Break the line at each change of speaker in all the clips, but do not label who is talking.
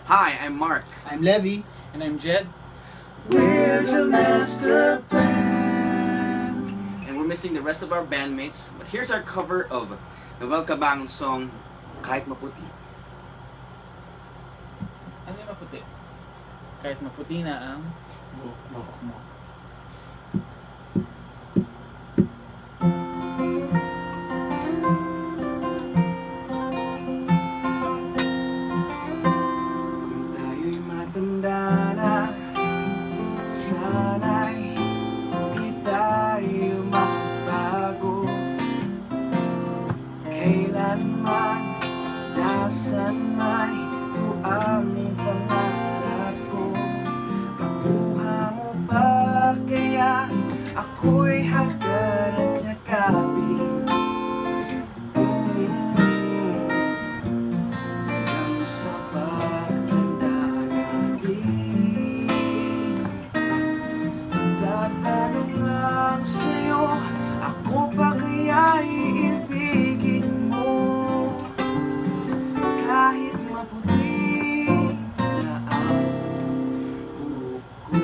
Hi, I'm Mark.
I'm Levi.
And I'm Jed.
We're the master plan.
And we're missing the rest of our bandmates. But here's our cover of Noel Cabang's song, Kahit Maputi.
Ano yung maputi? Kahit maputi na ang
Buhok mo.
Kung tayo'y matanda na, sana'y di tayo magbago. Kailanman, nasan may ito ang pangarap ko. Makuha mo ba kaya ako'y hagdan at yakapin? Hanggang sa pagtanda natin, tatanong lang sa'yo, ako pa kaya'y ibigin mo? Kahit maputi na ang buhok ko.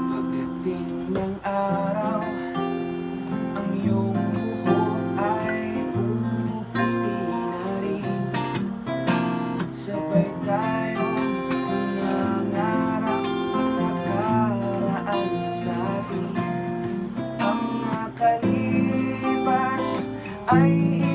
Pagdating ng araw, ang iyong buhok ay puputi na rin. Sabay tayong nangangarap nakaraan sa atin. Ang nakalipas ay